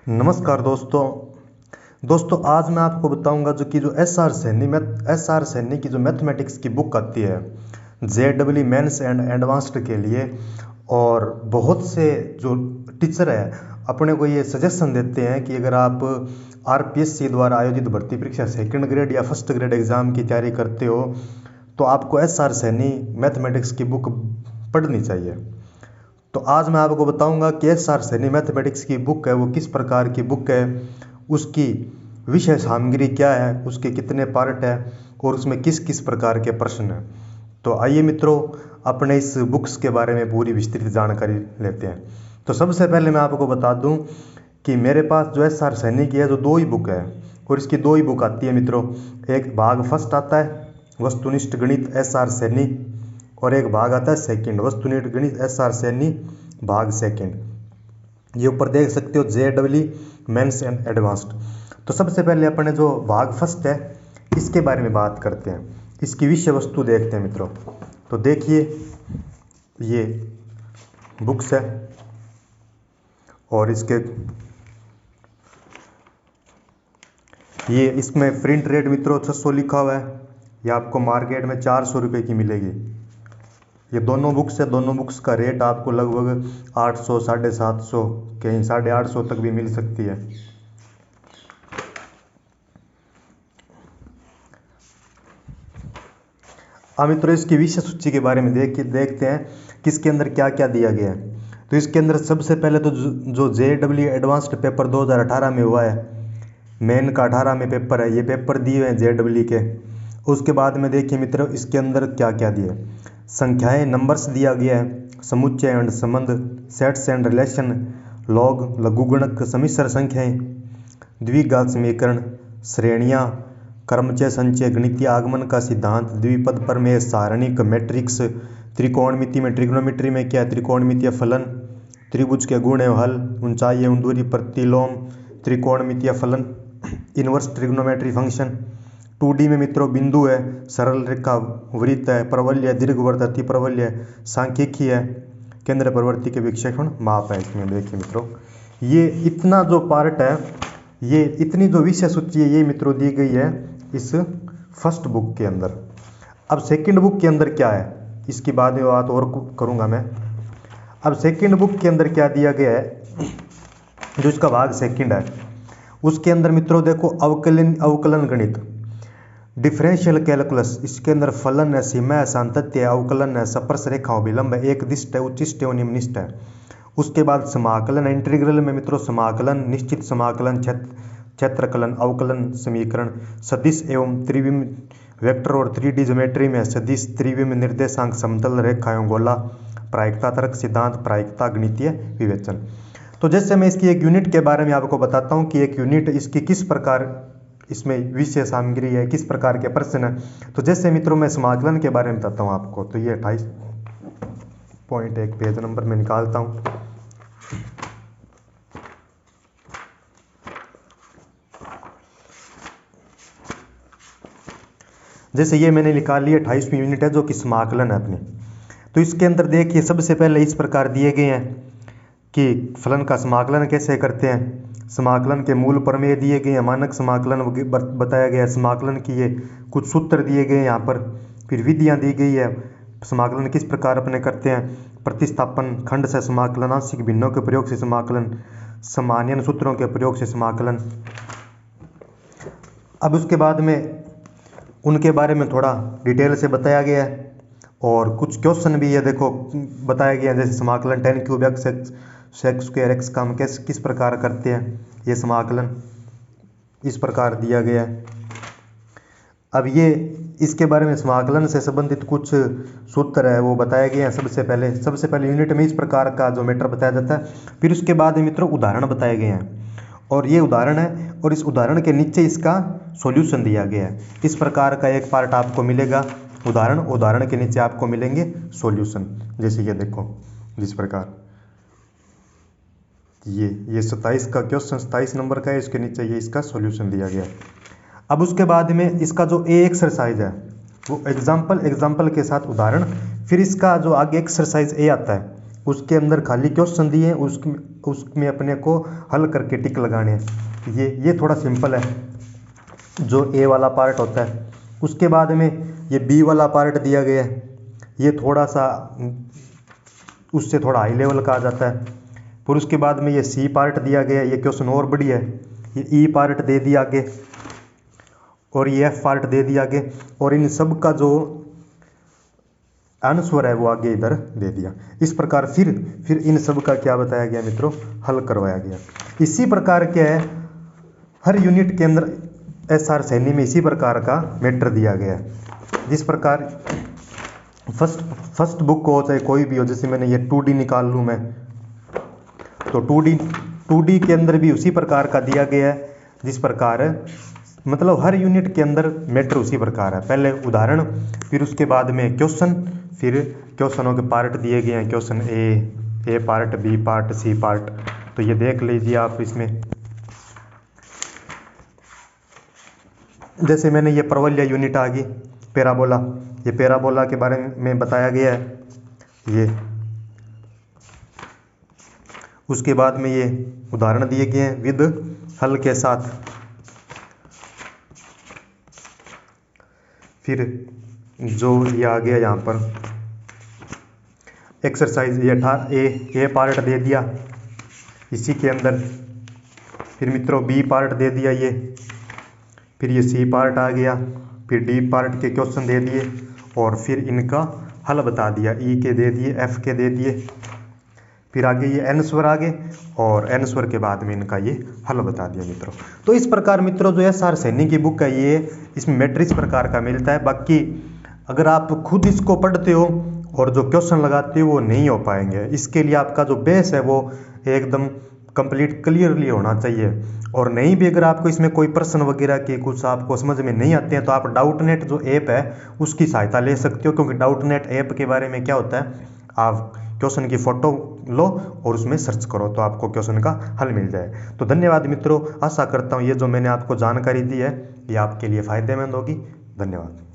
नमस्कार दोस्तों आज मैं आपको बताऊंगा जो एस आर सैनी की जो मैथमेटिक्स की बुक आती है JEE मेंस एंड एडवांस्ड के लिए। और बहुत से जो टीचर है अपने को ये सजेशन देते हैं कि अगर आप RPSC द्वारा आयोजित भर्ती परीक्षा सेकंड ग्रेड या फर्स्ट ग्रेड एग्ज़ाम की तैयारी करते हो तो आपको SR सैनी मैथमेटिक्स की बुक पढ़नी चाहिए। तो आज मैं आपको बताऊंगा कि SR सैनी मैथमेटिक्स की बुक है वो किस प्रकार की बुक है, उसकी विषय सामग्री क्या है, उसके कितने पार्ट है और उसमें किस किस प्रकार के प्रश्न हैं। तो आइए मित्रों अपने इस बुक्स के बारे में पूरी विस्तृत जानकारी लेते हैं। तो सबसे पहले मैं आपको बता दूं कि मेरे पास जो SR सैनी की है जो दो ही बुक है और इसकी दो ही बुक आती है मित्रों। एक भाग फर्स्ट आता है वस्तुनिष्ठ गणित SR सैनी और एक भाग आता है सेकंड वस्तुनिष्ठ गणित SR सैनी भाग सेकंड। ये ऊपर देख सकते हो JEE मेंस एंड एडवांस्ड। तो सबसे पहले अपने जो भाग फर्स्ट है इसके बारे में बात करते हैं, इसकी विषय वस्तु देखते हैं मित्रों। तो देखिए ये बुक्स है और इसमें प्रिंट रेट मित्रों 600 लिखा हुआ है। ये आपको मार्केट में 400 रुपये की मिलेगी। ये दोनों बुक्स है, दोनों बुक्स का रेट आपको लगभग 800 750 कहीं 850 तक भी मिल सकती है। अब मित्रों इसकी विषय सूची के बारे में देखते हैं कि इसके अंदर क्या क्या दिया गया है। तो इसके अंदर सबसे पहले तो जो JEE एडवांस्ड पेपर 2018 में हुआ है, मेन का 18 में पेपर है, ये पेपर दिए हुए हैं JEE के। उसके बाद में देखिए मित्रों इसके अंदर क्या क्या दिया है। संख्याएं नंबर्स दिया गया है, समुच्चय एंड संबंध, सेट्स एंड रिलेशन, लॉग लघुगणक, सम्मिश्र संख्याएं, द्विघात समीकरण, श्रेणियां, क्रमचय संचय, गणितीय आगमन का सिद्धांत, द्विपद प्रमेय, सारणिक, मैट्रिक्स, त्रिकोणमिति में ट्रिग्नोमेट्री में क्या है, त्रिकोणमितीय फलन, त्रिभुज के गुण एवं हल, ऊंचाई एवं दूरी, प्रतिलोम, त्रिकोणमितीय फलन, इनवर्स ट्रिग्नोमेट्री फंक्शन। 2D में मित्रों बिंदु है, सरल रेखा, वृत्त है, प्रवल्य, दीर्घवृत्त, अति प्रवल्य, सांख्यिकी है, केंद्र प्रवृत्ति के विक्षेपण माप है। इसमें देखिए मित्रों ये इतना जो पार्ट है, ये इतनी जो विषय सूची है ये मित्रों दी गई है इस फर्स्ट बुक के अंदर। अब सेकंड बुक के अंदर क्या है इसकी बाद और करूँगा मैं। अब सेकंड बुक के अंदर क्या दिया गया है, जो इसका भाग सेकंड है उसके अंदर मित्रों देखो अवकलन गणित, डिफरेंशियल कैलकुलस, इसके अंदर फलन है, सीमा है, सातत्य है, अवकलन है, स्पर्श रेखाओं, विलंब है, एक दिष्ट है, उच्चिष्ट एवं निम्निष्ट है। उसके बाद समाकलन है, इंटीग्रल में मित्रों समाकलन, निश्चित समाकलन, क्षेत्रकलन, अवकलन, समीकरण, सदिश एवं त्रिविम वेक्टर और 3D ज्योमेट्री में सदिश, त्रिविम, निर्देशांक, समतल रेखा एवं गोला, प्रायिकता तर्क सिद्धांत, प्रायिकता, गणितीय विवेचन। तो जैसे मैं इसकी एक यूनिट के बारे में आपको बताता हूँ कि एक यूनिट इसकी किस प्रकार इसमें विषय सामग्री है, किस प्रकार के प्रश्न है। तो जैसे मित्रों मैं समाकलन के बारे में बताता हूँ आपको। तो ये 28.1 पेज नंबर में निकालता हूँ। जैसे ये मैंने निकाल लिया 28वीं यूनिट है जो कि समाकलन है अपनी। तो इसके अंदर देखिए सबसे पहले इस प्रकार दिए गए हैं कि फलन का समाकलन कैसे करते हैं, समाकलन के मूल प्रमेय दिए गए हैं, मानक समाकलन बताया गया है, समाकलन की ये कुछ सूत्र दिए गए हैं यहाँ पर, फिर विधियाँ दी गई है, समाकलन किस प्रकार अपने करते हैं, प्रतिस्थापन, खंड से समाकलन, आंशिक भिन्नों के प्रयोग से समाकलन, सामान्यन सूत्रों के प्रयोग से समाकलन। अब उसके बाद में उनके बारे में थोड़ा डिटेल से बताया गया है और कुछ क्वेश्चन भी है देखो बताया गया है, जैसे समाकलन 10³ x² का हम किस प्रकार करते हैं, ये समाकलन इस प्रकार दिया गया है। अब ये इसके बारे में समाकलन से संबंधित कुछ सूत्र है वो बताए गए हैं। सबसे पहले यूनिट में इस प्रकार का जो मैटर बताया जाता है, फिर उसके बाद मित्रों उदाहरण बताए गए हैं और ये उदाहरण है और इस उदाहरण के नीचे इसका सॉल्यूशन दिया गया है। इस प्रकार का एक पार्ट आपको मिलेगा उदाहरण के नीचे आपको मिलेंगे सॉल्यूशन। जैसे ये देखो जिस प्रकार ये 27 का क्वेश्चन 27 नंबर का है, इसके नीचे ये इसका सॉल्यूशन दिया गया है। अब उसके बाद में इसका जो एक्सरसाइज है वो एग्जाम्पल के साथ उदाहरण, फिर इसका जो आगे एक्सरसाइज ए आता है उसके अंदर खाली क्वेश्चन दिए हैं, उसमें अपने को हल करके टिक लगाने हैं। ये थोड़ा सिंपल है जो ए वाला पार्ट होता है। उसके बाद में ये बी वाला पार्ट दिया गया है, ये थोड़ा सा उससे थोड़ा हाई लेवल का आ जाता है। फिर उसके बाद में ये सी पार्ट दिया गया है, ये क्वेश्चन और बढ़िया है। ये ई पार्ट दे दिया आगे और ये एफ पार्ट दे दिया आगे, और इन सब का जो आंसर है वो आगे इधर दे दिया। इस प्रकार फिर इन सब का क्या बताया गया मित्रों, हल करवाया गया। इसी प्रकार के हर यूनिट के अंदर एसआर सैनी में इसी प्रकार का मैटर दिया गया है। जिस प्रकार फर्स्ट बुक को चाहे कोई भी हो, जैसे मैंने ये 2D निकाल लूँ मैं, तो 2D के अंदर भी उसी प्रकार का दिया गया है। जिस प्रकार मतलब हर यूनिट के अंदर मैटर उसी प्रकार है। पहले उदाहरण, फिर उसके बाद में क्वेश्चन, फिर क्वेश्चनों के पार्ट दिए गए हैं, question A part, B part, C part. तो ये देख लीजिए आप इसमें। जैसे मैंने ये परवलय यूनिट आ गई, पैराबोला, ये पैराबोला के बारे में बताया गया है ये। उसके बाद में ये उदाहरण दिए गए हैं विद हल के साथ। फिर जो ये आ गया यहाँ पर एक्सरसाइज, ये ए पार्ट दे दिया इसी के अंदर। फिर मित्रों बी पार्ट दे दिया ये, फिर ये सी पार्ट आ गया, फिर डी पार्ट के क्वेश्चन दे दिए, और फिर इनका हल बता दिया। ई के दे दिए, एफ के दे दिए, फिर आगे ये आंसर आ गए, और आंसर के बाद में इनका ये हल बता दिया मित्रों। तो इस प्रकार मित्रों जो एसआर सैनी की बुक है ये, इसमें मैट्रिक्स प्रकार का मिलता है। बाकी अगर आप खुद इसको पढ़ते हो और जो क्वेश्चन लगाते हो वो नहीं हो पाएंगे। इसके लिए आपका जो बेस है वो एकदम कंप्लीट क्लियरली होना चाहिए। और नहीं भी अगर आपको इसमें कोई प्रश्न वगैरह के कुछ आपको समझ में नहीं आते हैं तो आप डाउटनेट जो ऐप है उसकी सहायता ले सकते हो। क्योंकि डाउटनेट ऐप के बारे में क्या होता है, आप क्वेश्चन की फ़ोटो लो और उसमें सर्च करो तो आपको क्वेश्चन का हल मिल जाए। तो धन्यवाद मित्रों, आशा करता हूँ ये जो मैंने आपको जानकारी दी है ये आपके लिए फ़ायदेमंद होगी। धन्यवाद।